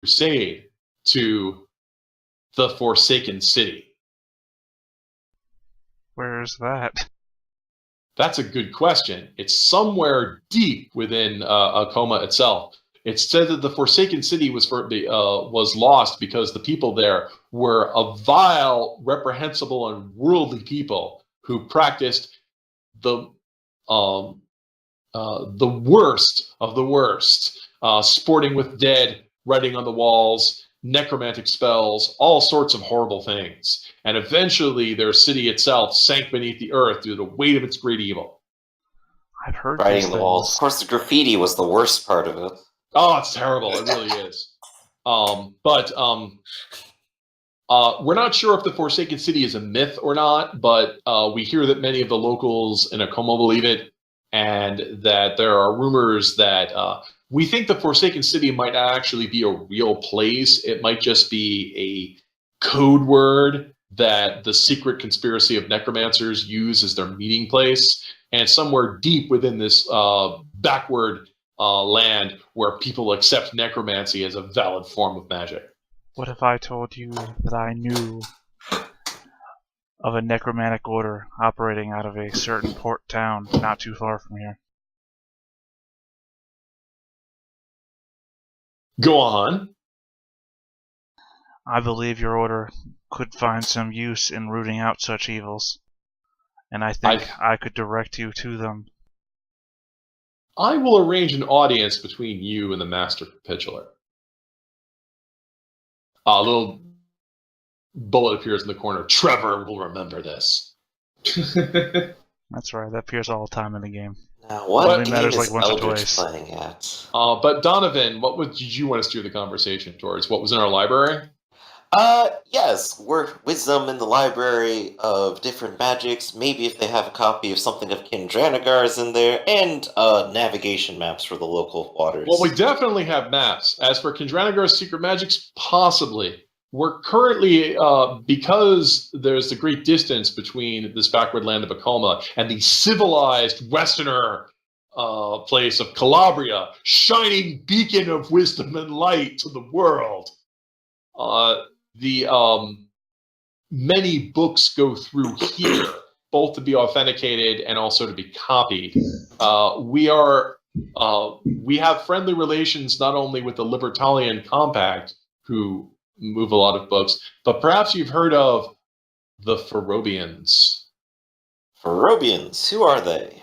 crusade to the Forsaken City? Where is that? That's a good question. It's somewhere deep within Akoma itself. It's said that the Forsaken City was lost because the people there were a vile, reprehensible, and worldly people who practiced the worst of the worst, sporting with dead, writing on the walls, necromantic spells, all sorts of horrible things. And eventually their city itself sank beneath the earth due to the weight of its great evil. I've heard Writing these on the things. walls. Of course, the graffiti was the worst part of it. Oh, it's terrible. It really is. But we're not sure if the Forsaken City is a myth or not, but we hear that many of the locals in Akoma believe it, and that there are rumors that we think the Forsaken City might not actually be a real place. It might just be a code word that the secret conspiracy of necromancers use as their meeting place, and somewhere deep within this backward land where people accept necromancy as a valid form of magic. What if I told you that I knew of a necromantic order operating out of a certain port town not too far from here? Go on. I believe your order could find some use in rooting out such evils, and I think I could direct you to them. I will arrange an audience between you and the Master Capitular. A little bullet appears in the corner. Trevor will remember this. That's right, that appears all the time in the game. Now, what only game matters is like once or Eldritch twice. playing at? But Donovan, did you want to steer the conversation towards? What was in our library? Yes, work wisdom in the library of different magics, maybe if they have a copy of something of Kindranagar's in there, and navigation maps for the local waters. Well, we definitely have maps. As for Kindranagar's secret magics, possibly. We're currently, because there's the great distance between this backward land of Akoma and the civilized westerner place of Calabria, shining beacon of wisdom and light to the world. Many books go through here, both to be authenticated and also to be copied. We have friendly relations not only with the Libertalian Compact, who move a lot of books, but perhaps you've heard of the Ferrobians. Ferrobians, who are they?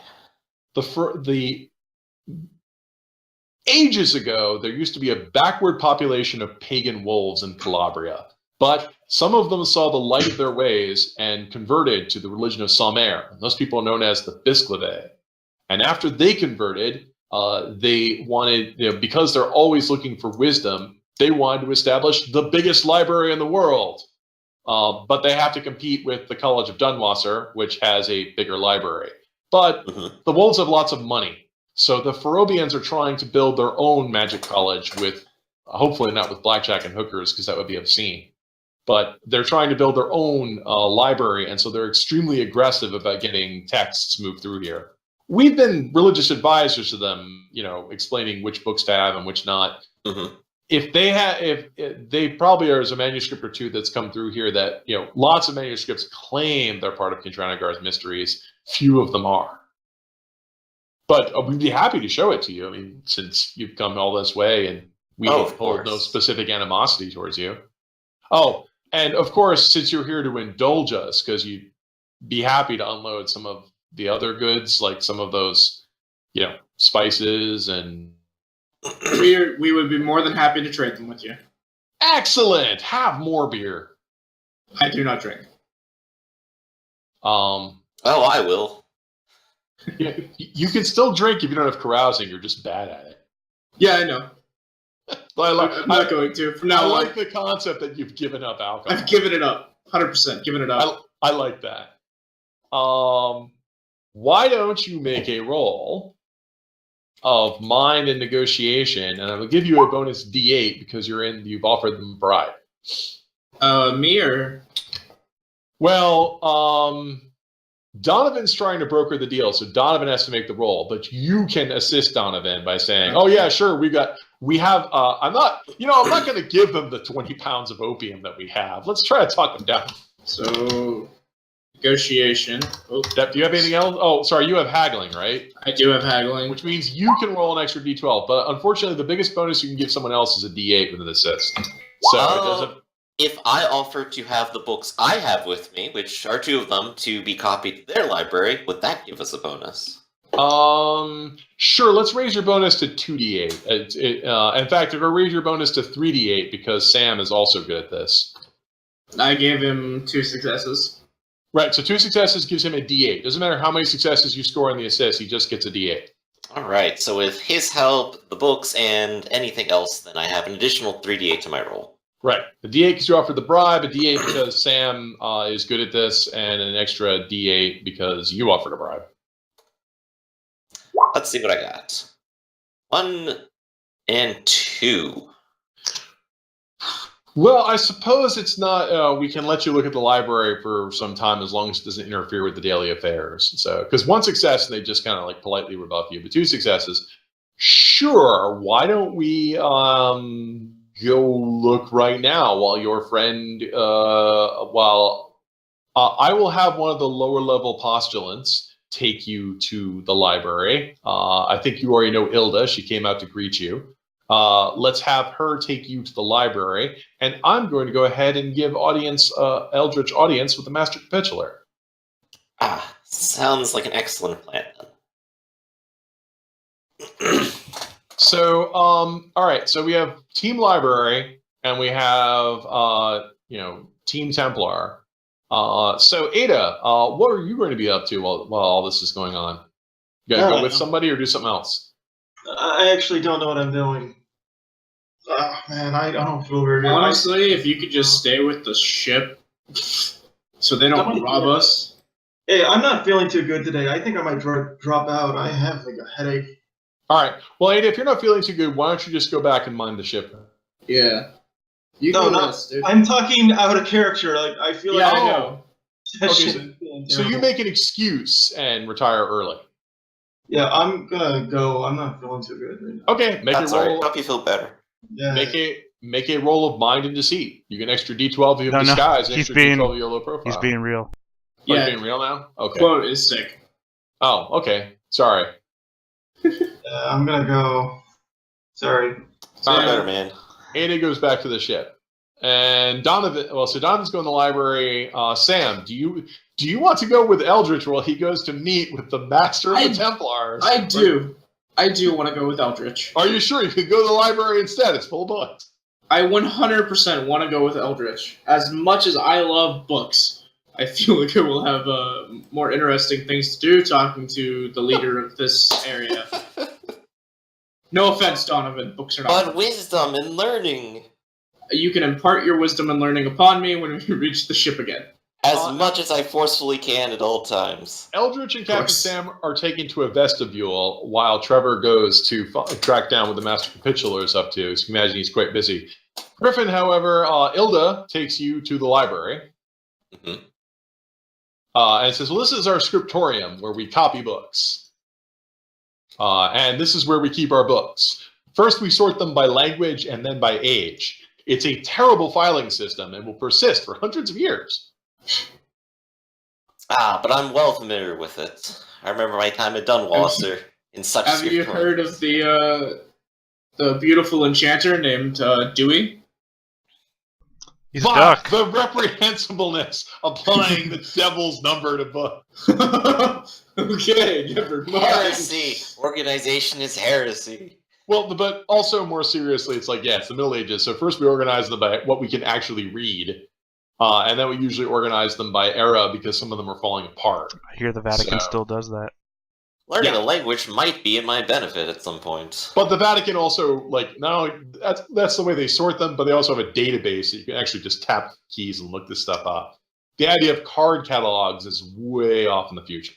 Ages ago, there used to be a backward population of pagan wolves in Calabria, but some of them saw the light of their ways and converted to the religion of Samer. Those people are known as the Bisclave. And after they converted, they wanted, because they're always looking for wisdom, they wanted to establish the biggest library in the world. But they have to compete with the College of Dunwasser, which has a bigger library. But the wolves have lots of money. So the Ferrobians are trying to build their own magic college with, hopefully not with blackjack and hookers, because that would be obscene. But they're trying to build their own library, and so they're extremely aggressive about getting texts moved through here. We've been religious advisors to them, explaining which books to have and which not. If they probably are, as a manuscript or two that's come through here that, lots of manuscripts claim they're part of Kindranagar's mysteries. Few of them are. But we'd be happy to show it to you. I mean, since you've come all this way and we hold no specific animosity towards you. Oh, and of course, since you're here to indulge us, because you'd be happy to unload some of the other goods, like some of those, spices and... We would be more than happy to trade them with you. Excellent! Have more beer. I do not drink. Oh, I will. Yeah, you can still drink if you don't have carousing. You're just bad at it. Yeah, I know. I'm not going to. From now I on, like the concept that you've given up alcohol. I've given it up. 100% given it up. I like that. Why don't you make a roll of mind and negotiation, and I will give you a bonus D8 because you've offered them a bribe. Me or? Well, Donovan's trying to broker the deal, so Donovan has to make the roll, but you can assist Donovan by saying, "Oh yeah, sure, We have. I'm not. I'm not going to give them the 20 pounds of opium that we have. Let's try to talk them down. So, negotiation. Oh, Depp, do you have anything else? Oh, sorry. You have haggling, right? I do have haggling. Which means you can roll an extra d12. But unfortunately, the biggest bonus you can give someone else is a d8 with an assist. So it doesn't. If I offer to have the books I have with me, which are 2 of them, to be copied to their library, would that give us a bonus? Sure. Let's raise your bonus to 2d8. In fact, we're going to raise your bonus to 3d8 because Sam is also good at this. I gave him 2 successes. Right. So 2 successes gives him a d8. Doesn't matter how many successes you score on the assist, he just gets a d8. Alright, so with his help, the books, and anything else, then I have an additional 3d8 to my roll. Right. The d8 because you offered the bribe, a d8 because Sam is good at this, and an extra d8 because you offered a bribe. Let's see what I got. 1 and 2. Well, I suppose it's not. We can let you look at the library for some time as long as it doesn't interfere with the daily affairs. So, because 1 success, they just kind of like politely rebuff you, but 2 successes, sure. Why don't we go look right now while your friend, I will have one of the lower level postulants take you to the library. I think you already know Ilda. She came out to greet you. Let's have her take you to the library, and I'm going to go ahead and give Eldritch audience with the Master Capitular. Sounds like an excellent plan. So, all right. So we have Team Library, and we have Team Templar. So Ada, what are you going to be up to while all this is going on? You gonna go with somebody or do something else? I actually don't know what I'm doing. Oh, man, I don't feel very good. Honestly, if you could just stay with the ship so they don't rob us. Hey, I'm not feeling too good today. I think I might drop out. I have like a headache. All right. Well, Ada, if you're not feeling too good, why don't you just go back and mind the ship? Yeah. You No, go no, rest, dude. I'm talking out of character. Like I feel Yeah, like I know. Okay, so you make an excuse and retire early. Yeah, I'm gonna go. I'm not feeling too good right now. Okay, make That's a roll. alright. Hope you feel better. Yeah. Make a roll of mind and deceit. You get an extra d12 if you have No, disguise, an he's extra being- d12 of your low profile. He's being real. Oh, you're Yeah. being real now? Okay. Quote is sick. Oh, okay. Sorry. I'm gonna go. Sorry. Feel Alright. better, man. Ada goes back to the ship. And Donovan, so Donovan's going to the library. Sam, do you want to go with Eldritch while he goes to meet with the Master of the Templars? I do. I do want to go with Eldritch. Are you sure? You could go to the library instead. It's full of books. I 100% want to go with Eldritch. As much as I love books, I feel like I will have more interesting things to do talking to the leader of this area. No offense, Donovan. Books are not. But wisdom and learning. You can impart your wisdom and learning upon me when we reach the ship again. As much as I forcefully can at all times. Eldritch and Captain course. Sam are taken to a vestibule while Trevor goes to track down what the Master Capitular is up to. So you can imagine he's quite busy. Griffin, however, Ilda takes you to the library. Mhm. And says, well, this is our scriptorium where we copy books. And this is where we keep our books. First, we sort them by language and then by age. It's a terrible filing system and will persist for hundreds of years. But I'm well familiar with it. I remember my time at Dunwasser in such Have you scriptorium. heard of the beautiful enchanter named Dewey? He's a But duck. the reprehensibleness applying the devil's number to books. Okay, never mind. Heresy! Organization is heresy. Well, but also more seriously, it's like, yeah, it's the Middle Ages. So first we organize them by what we can actually read. And then we usually organize them by era because some of them are falling apart. I hear the Vatican So- still does that. Learning Yeah. a language might be in my benefit at some point. But the Vatican also, like, not only that's the way they sort them, but they also have a database that you can actually just tap keys and look this stuff up. The idea of card catalogs is way off in the future.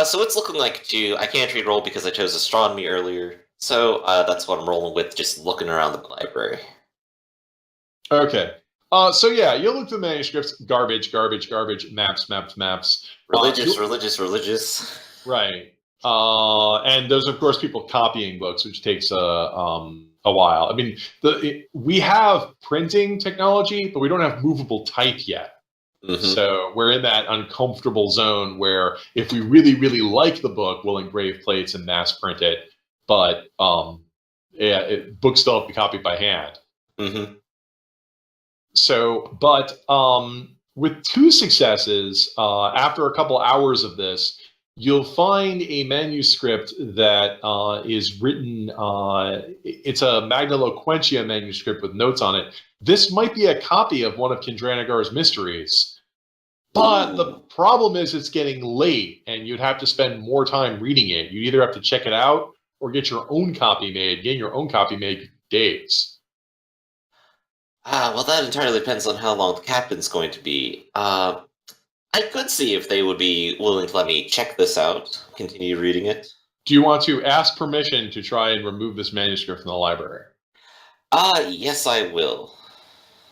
So it's looking like I can't read roll because I chose astronomy earlier. So that's what I'm rolling with, just looking around the library. Okay. So yeah, you look through the manuscripts, garbage, maps. Religious, you- religious. Right. And there's of course people copying books, which takes a while. I mean, we have printing technology, but we don't have movable type yet. Mm-hmm. So we're in that uncomfortable zone where if we really, really like the book, we'll engrave plates and mass print it. But books still have to be copied by hand. Mm-hmm. So, but with 2 successes, after a couple hours of this, you'll find a manuscript that is written. It's a Magna Loquentia manuscript with notes on it. This might be a copy of one of Kindranagar's mysteries. But the problem is it's getting late, and you'd have to spend more time reading it. You'd either have to check it out or get your own copy made. Getting your own copy made could take days. Well, that entirely depends on how long the captain's going to be. I could see if they would be willing to let me check this out, continue reading it. Do you want to ask permission to try and remove this manuscript from the library? Yes, I will.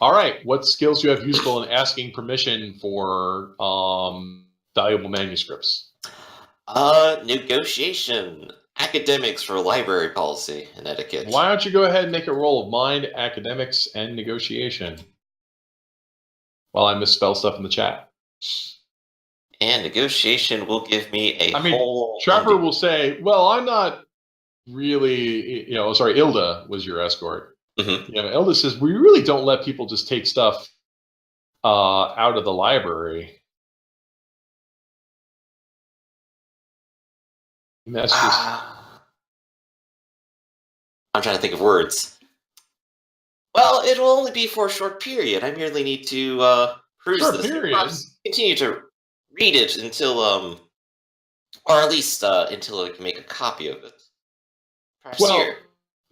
All right. What skills do you have useful in asking permission for valuable manuscripts? Negotiation. Academics for library policy and etiquette. Why don't you go ahead and make a roll of mind, academics, and negotiation while I misspell stuff in the chat. And negotiation will give me a whole... Trapper will say, well, I'm not really, Ilda was your escort. Mm-hmm. Ilda says, we really don't let people just take stuff out of the library. And that's just... I'm trying to think of words. Well, it will only be for a short period. I merely need to peruse this. Continue to read it until, or at least until I can make a copy of it. Perhaps here.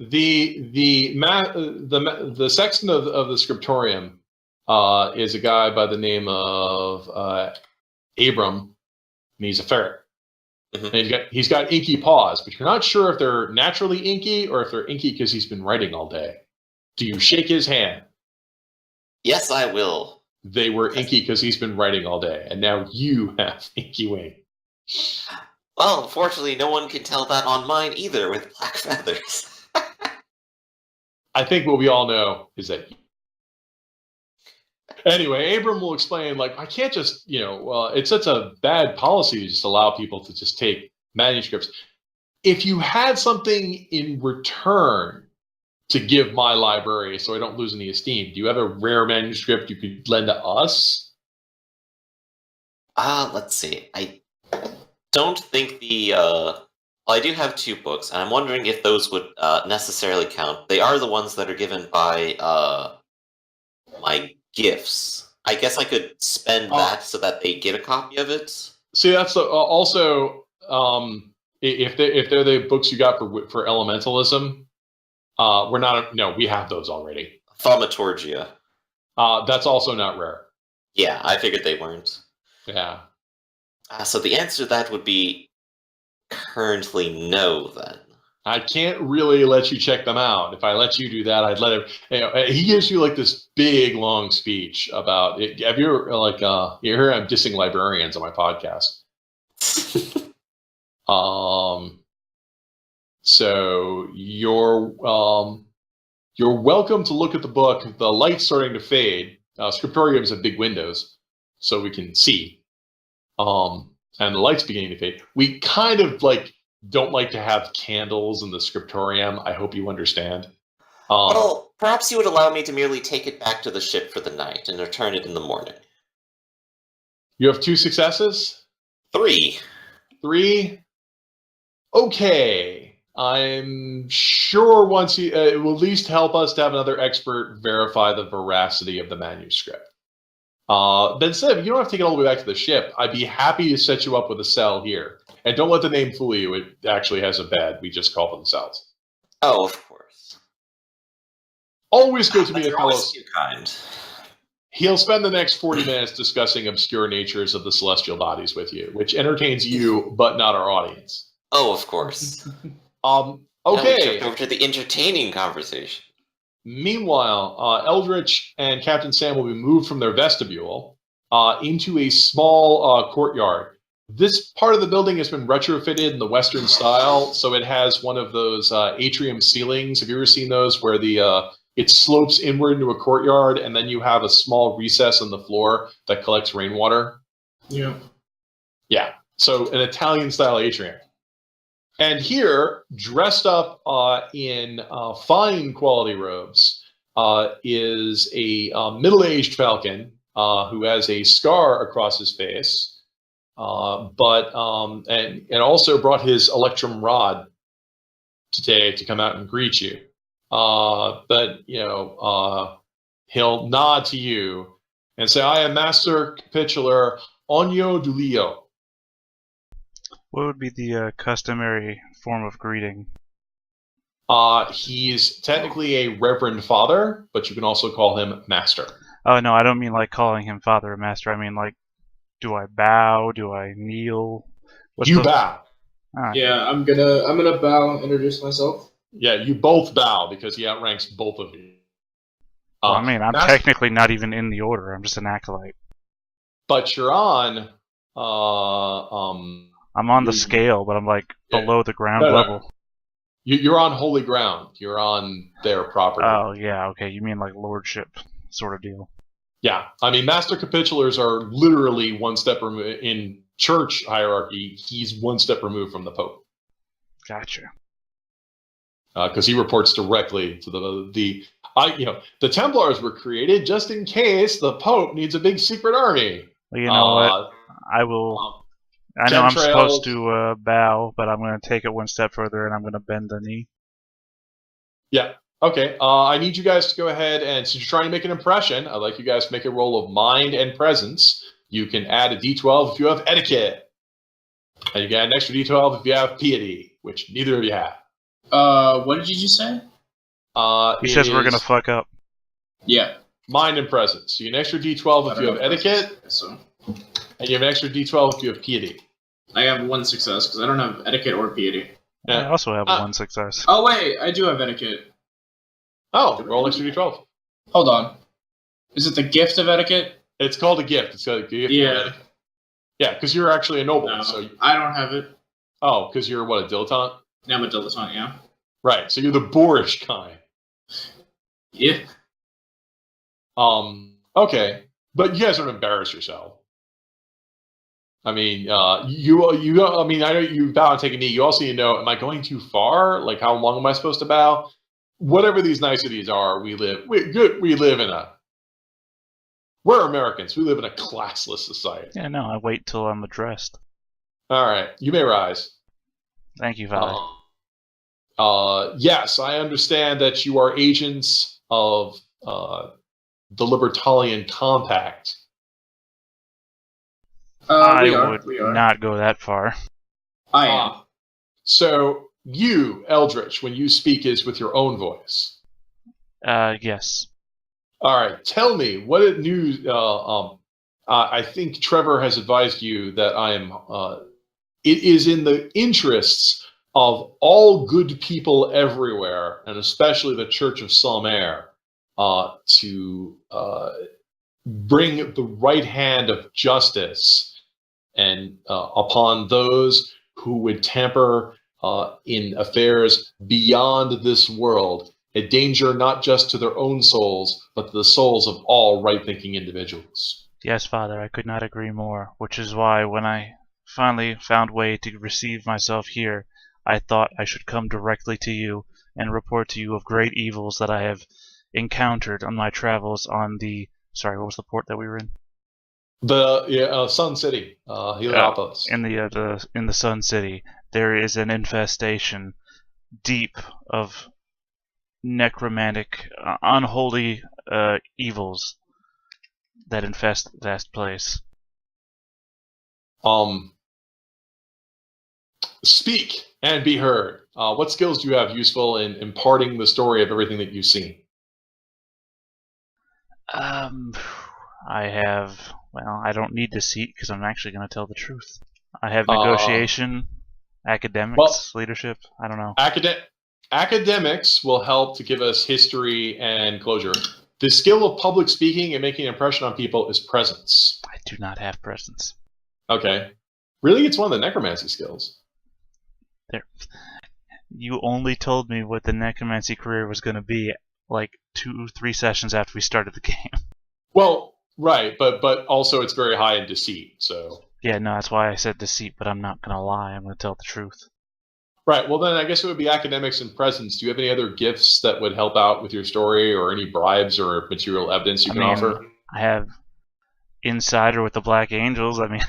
The sexton of the scriptorium is a guy by the name of Abram, and he's a ferret. Mm-hmm. And he's got inky paws, but you're not sure if they're naturally inky or if they're inky because he's been writing all day. Do you shake his hand? Yes, I will. They were inky because he's been writing all day, and now you have inky wing. Well, unfortunately, no one can tell that on mine either with black feathers. I think what we all know is that. Anyway, Abram will explain, I can't just, it's such a bad policy to just allow people to just take manuscripts. If you had something in return to give my library so I don't lose any esteem, do you have a rare manuscript you could lend to us? Let's see. I don't think I do have 2 books, and I'm wondering if those would necessarily count. They are the ones that are given by my gifts. I guess I could spend that so that they get a copy of it. See, that's also if they're the books you got for elementalism, we have those already. Thaumaturgia. That's also not rare. Yeah, I figured they weren't. Yeah. So the answer to that would be currently no, then. I can't really let you check them out. If I let you do that, I'd let him. He gives you this big long speech about it. Have you ever you hear I'm dissing librarians on my podcast? So you're welcome to look at the book. The light's starting to fade. Scriptoriums have big windows, so we can see. And the light's beginning to fade. We kind of don't like to have candles in the scriptorium. I hope you understand. Well, perhaps you would allow me to merely take it back to the ship for the night and return it in the morning. You have 2 successes? 3. 3? Okay. I'm sure once it will at least help us to have another expert verify the veracity of the manuscript. Ben said, you don't have to take it all the way back to the ship. I'd be happy to set you up with a cell here. And don't let the name fool you. It actually has a bed. We just call them cells. Oh, of course. Always good to be a fellow. Kind. He'll spend the next 40 minutes discussing obscure natures of the celestial bodies with you, which entertains you, but not our audience. Oh, of course. Okay. Now over to the entertaining conversation. Meanwhile, Eldritch and Captain Sam will be moved from their vestibule into a small courtyard This part of the building has been retrofitted in the Western style, so it has one of those atrium ceilings. Have you ever seen those where it slopes inward into a courtyard, and then you have a small recess on the floor that collects rainwater? Yeah. Yeah, so an Italian-style atrium. And here, dressed up in fine quality robes, is a middle-aged falcon who has a scar across his face. And also brought his electrum rod today to come out and greet you. But he'll nod to you and say, "I am Master Capitular Onyo Dulio." What would be the customary form of greeting? He's technically a Reverend Father, but you can also call him Master. Oh no, I don't mean like calling him father or master. I mean like, do I bow? Do I kneel? You bow. Alright. Yeah, I'm gonna bow and introduce myself. Yeah, you both bow because he outranks both of you. Well, I mean, I'm Master- technically not even in the order. I'm just an acolyte. But you're on. I'm on the you- scale, but I'm like Yeah. below the ground No. level. You're on holy ground. You're on their property. Oh yeah, okay. You mean like lordship sort of deal? Yeah, I mean, Master Capitulars are literally one step removed in church hierarchy. He's one step removed from the Pope Gotcha. because he reports directly to the Templars were created just in case the Pope needs a big secret army. Well, you know what? I will. I know I'm supposed to bow, but I'm going to take it one step further and I'm going to bend the knee. Yeah. Okay. I need you guys to go ahead and since you're trying to make an impression, I'd like you guys to make a roll of mind and presence. You can add a d12 if you have etiquette, and you can add an extra d12 if you have piety, which neither of you have. What did you just say? He says we're going to fuck up. Yeah. Mind and presence. You get an extra d12 if you have etiquette, So and you have an extra d12 if you have piety. I have one success because I don't have etiquette or piety. I Yeah. also have one success. Oh wait, I do have etiquette. Oh, roll an extra d12. Hold on. Is it the gift of etiquette? It's called a gift. It's called a gift. Yeah. Yeah, because you're actually a noble. No, So, I don't have it. because you're what, a dilettante? Yeah, I'm a dilettante, yeah. Right. So you're the boorish kind. Yeah. Okay, but you guys don't embarrass yourself. I mean, I know you bow and take a knee. You also need to know, am I going too far? Like, how long am I supposed to bow? Whatever these niceties are, we're Americans. We live in a classless society. Yeah, no, I wait till I'm addressed. All right, you may rise. Thank you, Father. Yes, I understand that you are agents of the Libertalian Compact. I We would are. not go that far. I am. So you, Eldritch, when you speak is with your own voice. Yes. All right, tell me what news. I think Trevor has advised you that I am. It is in the interests of all good people everywhere, and especially the Church of Salmaire, to bring the right hand of justice and upon those who would tamper in affairs beyond this world, a danger not just to their own souls, but to the souls of all right-thinking individuals. Yes, Father, I could not agree more, which is why when I finally found way to receive myself here, I thought I should come directly to you and report to you of great evils that I have encountered on my travels on the... Sorry, what was the port that we were in? The Sun City, Heliopolis. In the Sun City, there is an infestation deep of necromantic, unholy evils that infest the vast place. Speak and be heard. What skills do you have useful in imparting the story of everything that you've seen? I have, well, I don't need deceit because I'm actually going to tell the truth. I have negotiation, academics, leadership, I don't know. Academics will help to give us history and closure. The skill of public speaking and making an impression on people is presence. I do not have presence. Okay. Really, it's one of the necromancy skills. There. You only told me what the necromancy career was going to be like 2-3 sessions after we started the game. Well, right, but also it's very high in deceit. So Yeah, no, that's why I said deceit, but I'm not going to lie. I'm going to tell the truth. right. Well, then I guess it would be academics and presence. Do you have any other gifts that would help out with your story, or any bribes or material evidence you can offer? I have Insider with the Black Angels. I mean,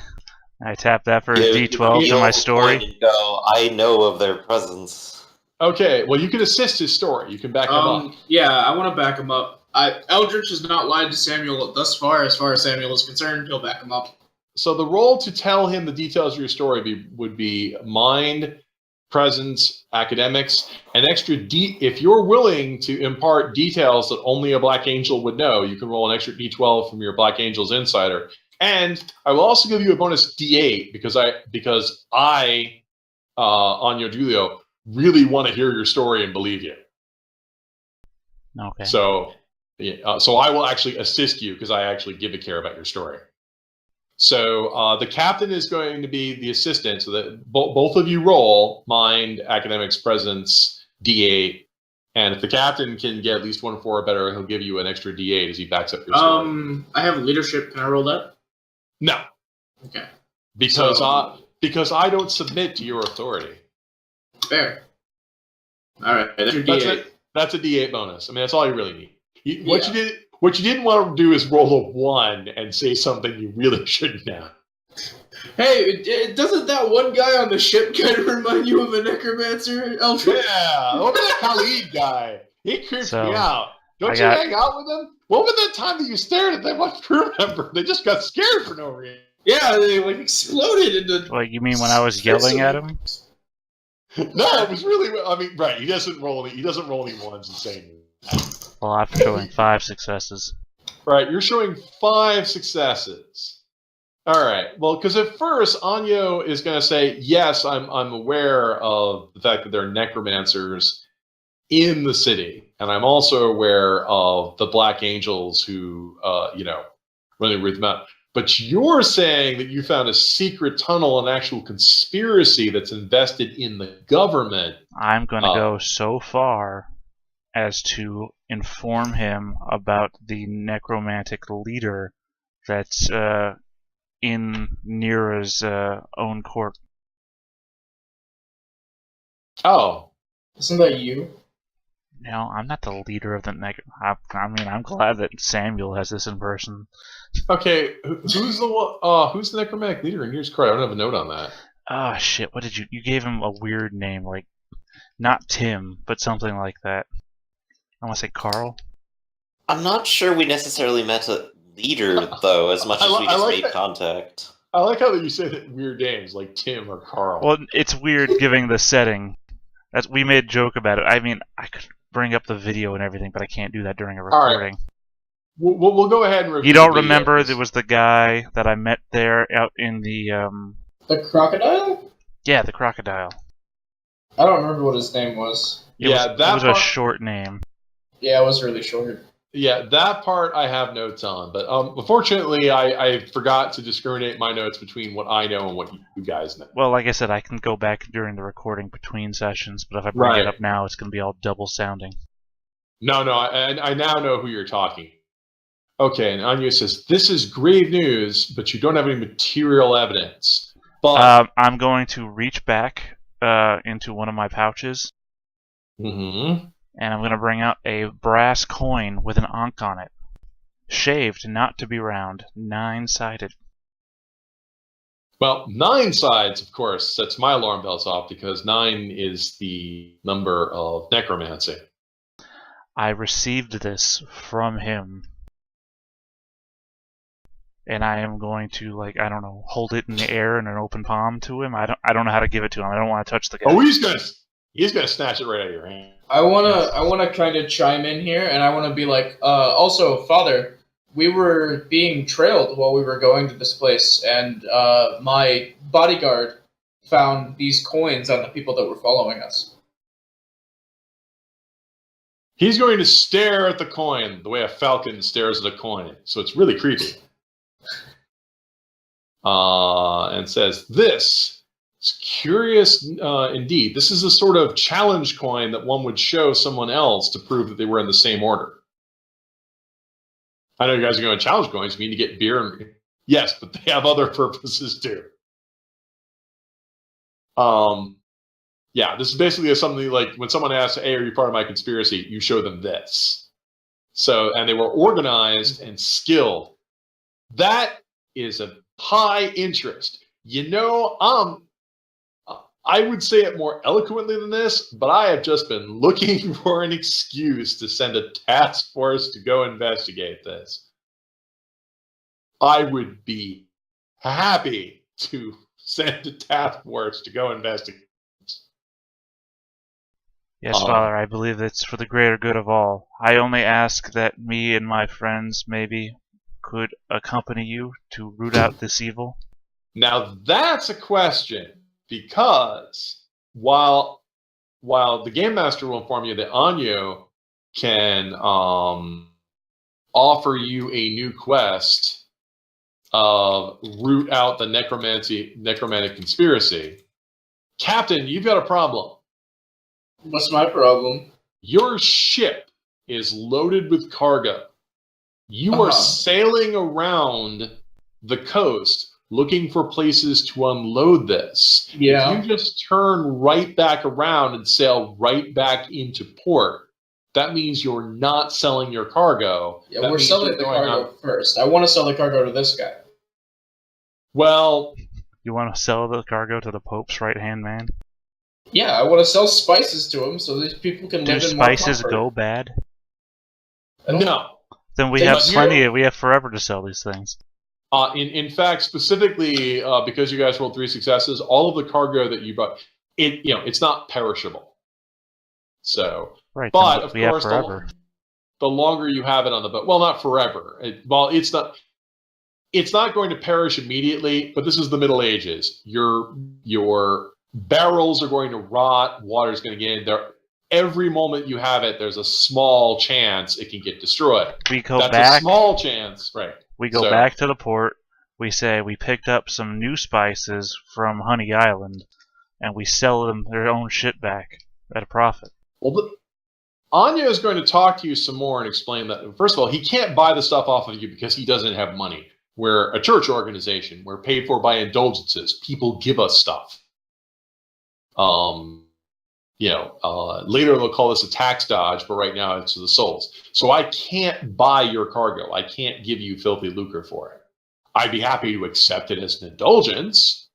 I tap that for a Give D12 to Neil my a story. point and go, I know of their presence. Okay, well, you can assist his story. You can back him up. Yeah, I want to back him up. Eldritch has not lied to Samuel thus far. As far as Samuel is concerned, he'll back him up. So the role to tell him the details of your story would be mind, presence, academics, an extra D. If you're willing to impart details that only a Black Angel would know, you can roll an extra D12 from your Black Angel's Insider. And I will also give you a bonus D8 because I, Anyo Julio, really want to hear your story and believe you. Okay. So I will actually assist you because I actually give a care about your story. So the captain is going to be the assistant, so that both of you roll mind, academics, presence, D8, and if the captain can get at least 1 4 or better, he'll give you an extra D8 as he backs up your story. I have leadership. Can I roll that? No, Okay. because I don't submit to your authority. Fair. All right. That's your D8. That's a D8 bonus. I mean, that's all you really need. What you didn't want to do is roll a 1 and say something you really shouldn't have. Hey, doesn't that one guy on the ship kind of remind you of a necromancer, Eldritch? Yeah, look at that Khalid guy. He creeps me out. Don't you hang out with him? What was that time that you stared at them like crew member? They just got scared for no reason. Yeah, they like exploded into. Like, you mean when I was yelling at him? No, it was really. I mean, right? He doesn't roll any ones and say. Well, I'm showing 5 successes. Right, you're showing 5 successes. All right. Well, because at first Anyo is going to say, "Yes, I'm aware of the fact that there are necromancers in the city, and I'm also aware of the Black Angels who, running with them out." But you're saying that you found a secret tunnel, an actual conspiracy that's invested in the government. I'm going to go so far as to inform him about the necromantic leader that's in Nira's own court. Oh. Isn't that you? No, I'm not the leader of the I'm glad that Samuel has this in person. Okay, who's the necromantic leader in Nira's court? I don't have a note on that. Oh shit! What did you gave him a weird name, like not Tim, but something like that. I want to say Carl. I'm not sure we necessarily met a leader though, as much as we just made contact. I like how you say that weird names like Tim or Carl. Well, it's weird giving the setting. We made a joke about it. I mean, I could bring up the video and everything, but I can't do that during a recording. All right. We'll go ahead and review. You don't remember there was the guy that I met there out in the The crocodile? Yeah, the crocodile. I don't remember what his name was. It was a short name. Yeah, it was really short. Yeah, that part I have notes on, but unfortunately, I forgot to discriminate my notes between what I know and what you guys know. Well, like I said, I can go back during the recording between sessions, but if I bring it up now, it's going to be all double sounding. No, I now know who you're talking. Okay, and Anya says, "This is grave news, but you don't have any material evidence." But I'm going to reach back into one of my pouches. Mm-hmm. And I'm going to bring out a brass coin with an ankh on it. Shaved, not to be round, 9-sided. Well, 9 sides, of course, sets my alarm bells off because 9 is the number of necromancy. I received this from him. And I am going to, hold it in the air in an open palm to him. I don't know how to give it to him. I don't want to touch the guy. Oh, he's gonna snatch it right out of your hand. I wanna kind of chime in here, and I wanna be like, also, Father, we were being trailed while we were going to this place, and my bodyguard found these coins on the people that were following us. He's going to stare at the coin the way a falcon stares at a coin, so it's really creepy. and says, "This is curious indeed. This is a sort of challenge coin that one would show someone else to prove that they were in the same order." I know you guys are going to challenge coins. You mean to get beer and yes, but they have other purposes too. Yeah, this is basically something like when someone asks, "Hey, are you part of my conspiracy?" You show them this. So, and they were organized and skilled. That is a high interest. I would say it more eloquently than this, but I have just been looking for an excuse to send a task force to go investigate this. I would be happy to send a task force to go investigate this. Yes, Father, I believe it's for the greater good of all. I only ask that me and my friends maybe could accompany you to root out this evil. Now that's a question, because while the game master will inform you that Anyo can offer you a new quest of root out the necromantic conspiracy, Captain, you've got a problem. What's my problem? Your ship is loaded with cargo. You are sailing around the coast looking for places to unload this. Yeah. If you just turn right back around and sail right back into port, that means you're not selling your cargo. Yeah, That we're means selling you're the going cargo on- first. I want to sell the cargo to this guy. Well, You want to sell the cargo to the Pope's right-hand man? Yeah, I want to sell spices to him so these people can Do live in more spices comfort. go bad? I don't- no. Then we They have must- we have forever to sell these things. In fact, specifically because you guys rolled 3 successes, all of the cargo that you brought, it's not perishable. So, Right, but then of we have course, forever. the longer you have it on the boat, well, not forever. It's not going to perish immediately. But this is the Middle Ages. Your barrels are going to rot. Water's going to get in there. Every moment you have it, there's a small chance it can get destroyed. We go That's back. a small chance, right? We go So- back to the port. We say we picked up some new spices from Honey Island, and we sell them their own shit back at a profit. Well, Anya is going to talk to you some more and explain that. First of all, he can't buy the stuff off of you because he doesn't have money. We're a church organization. We're paid for by indulgences. People give us stuff. Later they'll call this a tax dodge, but right now it's the souls. So I can't buy your cargo. I can't give you filthy lucre for it. I'd be happy to accept it as an indulgence.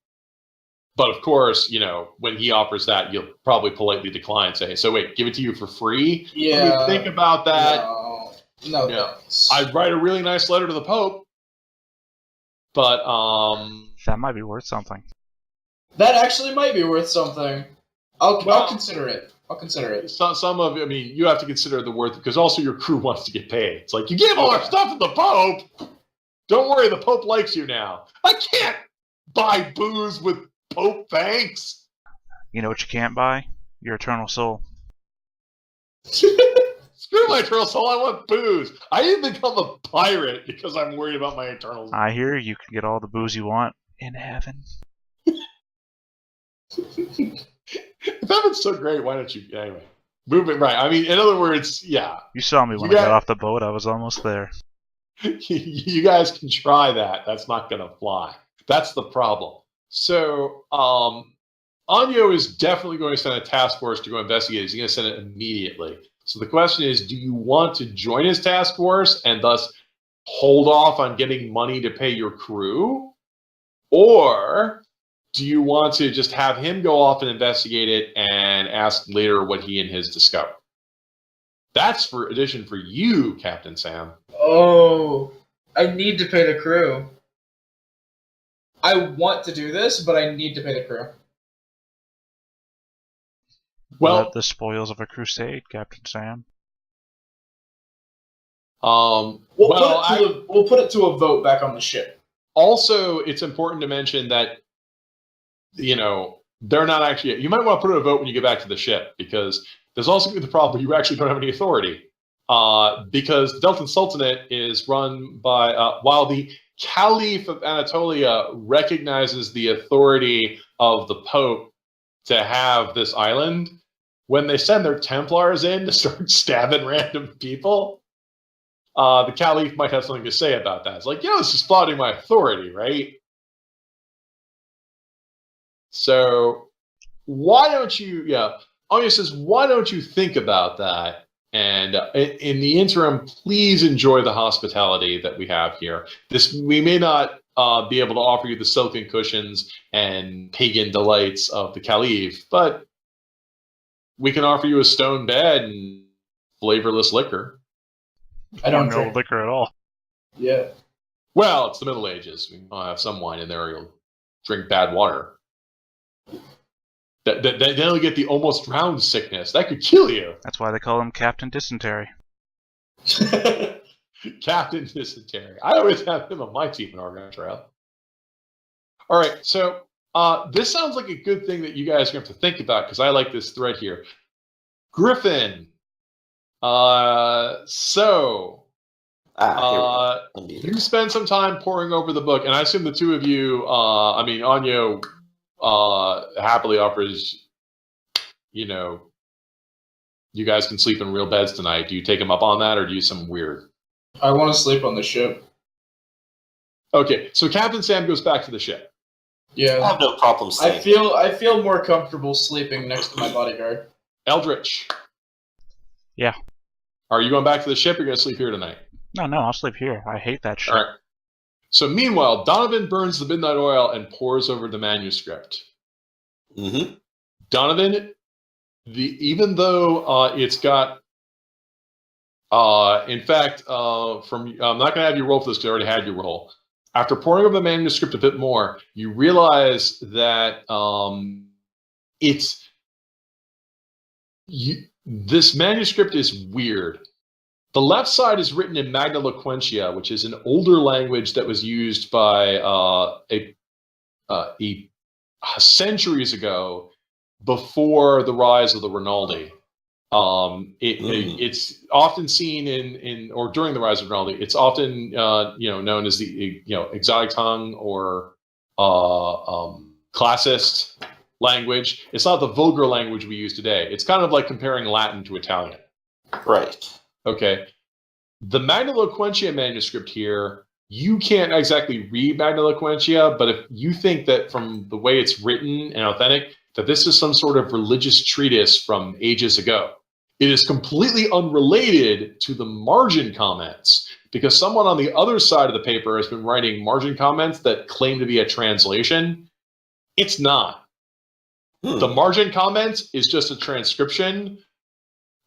But of course, when he offers that, you'll probably politely decline, say, "So wait, give it to you for free?" Yeah. Let me think about that. No. Thanks. I'd write a really nice letter to the Pope. But That might be worth something. That actually might be worth something. I'll Well- consider it. I'll consider it. some of you have to consider the worth, because also your crew wants to get paid. It's like, you gave all our stuff to the Pope. Don't worry, the Pope likes you now. I can't buy booze with Pope thanks. You know what you can't buy? Your eternal soul. Screw my eternal soul, I want booze. I didn't become a pirate because I'm worried about my eternal soul. I hear you can get all the booze you want in heaven. If heaven's so great, why don't you? Anyway, moving right. In other words, yeah. You saw me when You I got got- off the boat. I was almost there. You guys can try that. That's not going to fly. That's the problem. So, Anyo is definitely going to send a task force to go investigate. He's going to send it immediately. So the question is, do you want to join his task force and thus hold off on getting money to pay your crew? Or do you want to just have him go off and investigate it and ask later what he and his discover? That's for addition for you, Captain Sam. Oh, I need to pay the crew. I want to do this, but I need to pay the crew. Well, The spoils of a crusade, Captain Sam. well, We'll put it to a vote back on the ship. also, it's important to mention that, they're not actually. You might want to put it to a vote when you get back to the ship, because there's also the problem you actually don't have any authority. Because the Deltan Sultanate is run by, while the Caliph of Anatolia recognizes the authority of the Pope to have this island. When they send their Templars in to start stabbing random people, the Caliph might have something to say about that. It's like, this is flaunting my authority, right? So why don't you, Anya says, why don't you think about that? And in the interim, please enjoy the hospitality that we have here. We may not be able to offer you the silken cushions and pagan delights of the Caliph, but we can offer you a stone bed and flavorless liquor. I don't know drink. liquor at all. Yeah. Well, it's the Middle Ages. We might have some wine in there, or you'll drink bad water. Then you'll get the almost drowned sickness. That could kill you. That's why they call him Captain Dysentery. Captain Dysentery. I always have him on my team in Oregon Trail. All right, so this sounds like a good thing that you guys are going to have to think about, because I like this thread here. Griffin. You spend some time poring over the book, and I assume the two of you, Anya happily offers, you guys can sleep in real beds tonight. Do you take him up on that, or do you some weird? I want to sleep on the ship. Okay, so Captain Sam goes back to the ship. I Yeah. have no problem I saying. feel more comfortable sleeping next to my bodyguard. Eldritch. Yeah. Are you going back to the ship, or are you going to sleep here tonight? No, I'll sleep here. I hate that shit. All right. So meanwhile, Donovan burns the midnight oil and pours over the manuscript. Mm-hmm. Donovan, even though it's got, in fact, I'm not going to have you roll for this because I already had you roll. After pouring over the manuscript a bit more, you realize that this manuscript is weird. The left side is written in Magna Loquentia, which is an older language that was used by centuries ago, before the rise of the Rinaldi. It's often seen in or during the rise of Rinaldi. It's often known as the exotic tongue or classist language. It's not the vulgar language we use today. It's kind of like comparing Latin to Italian. Right. Okay. The Magna Loquentia manuscript here, you can't exactly read Magna Loquentia, but if you think that from the way it's written and authentic, that this is some sort of religious treatise from ages ago. It is completely unrelated to the margin comments, because someone on the other side of the paper has been writing margin comments that claim to be a translation. It's not. The margin comments is just a transcription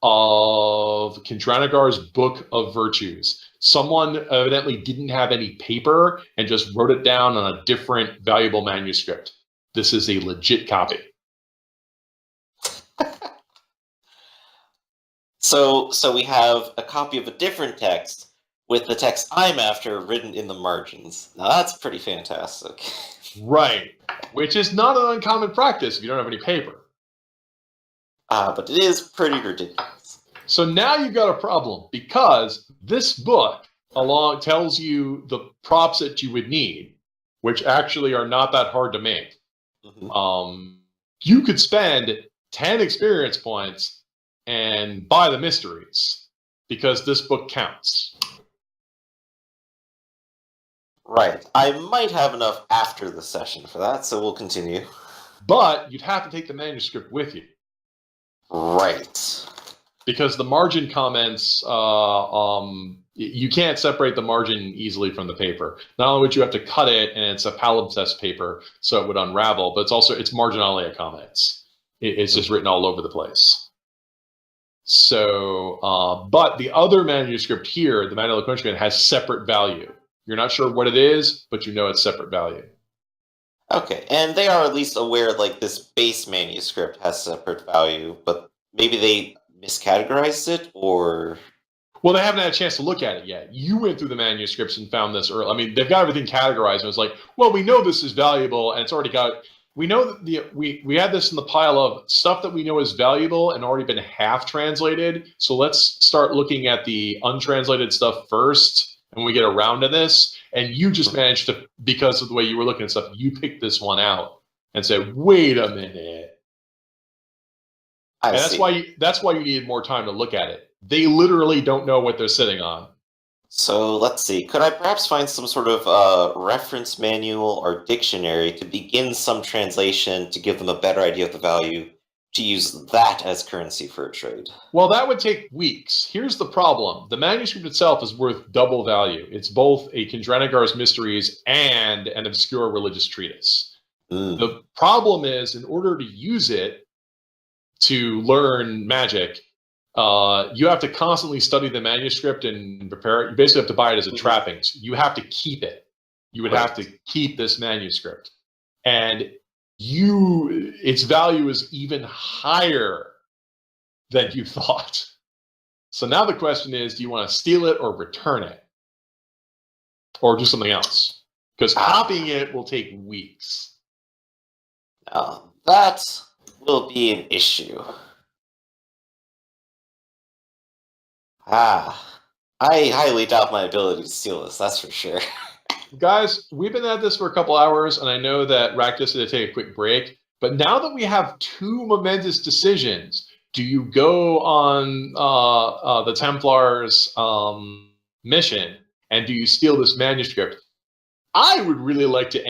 of Kendranagar's Book of Virtues. Someone evidently didn't have any paper and just wrote it down on a different valuable manuscript. This is a legit copy. So we have a copy of a different text with the text I'm after written in the margins. Now that's pretty fantastic. Right. Which is not an uncommon practice if you don't have any paper. But it is pretty ridiculous. So now you've got a problem, because this book tells you the props that you would need, which actually are not that hard to make. Mm-hmm. You could spend 10 experience points and buy the mysteries, because this book counts. Right. I might have enough after the session for that, so we'll continue. But you'd have to take the manuscript with you. Right. Because the margin comments, you can't separate the margin easily from the paper. Not only would you have to cut it, and it's a palimpsest paper, so it would unravel, but it's marginalia comments. It's just written all over the place. So, but the other manuscript here, the Magna Loquentia, has separate value. You're not sure what it is, but you know it's separate value. Okay, and they are at least aware, like, this base manuscript has separate value, but maybe they miscategorized it, or... Well, they haven't had a chance to look at it yet. You went through the manuscripts and found this early. I mean, they've got everything categorized, and it's like, well, we know this is valuable, and it's already got... We know that we had this in the pile of stuff that we know is valuable and already been half translated, so let's start looking at the untranslated stuff first, and when we get around to this. and you just managed to, because of the way you were looking at stuff, you picked this one out and said, "Wait a minute." I And see. that's why you needed more time to look at it. They literally don't know what they're sitting on. So let's see. Could I perhaps find some sort of reference manual or dictionary to begin some translation to give them a better idea of the value to use that as currency for a trade? Well, that would take weeks. Here's the problem. The manuscript itself is worth double value. It's both a Kandranagar's Mysteries and an obscure religious treatise. Mm. The problem is, in order to use it to learn magic, you have to constantly study the manuscript and prepare it. You basically have to buy it as a trappings. You have to keep it. You would have to keep this manuscript. And its value is even higher than you thought. So now the question is, do you want to steal it or return it? Or do something else? Because copying it will take weeks. Now, that will be an issue. I highly doubt my ability to steal this, that's for sure. Guys, we've been at this for a couple hours, and I know that Raktus had to take a quick break. But now that we have two momentous decisions, do you go on the Templars' mission, and do you steal this manuscript? I would really like to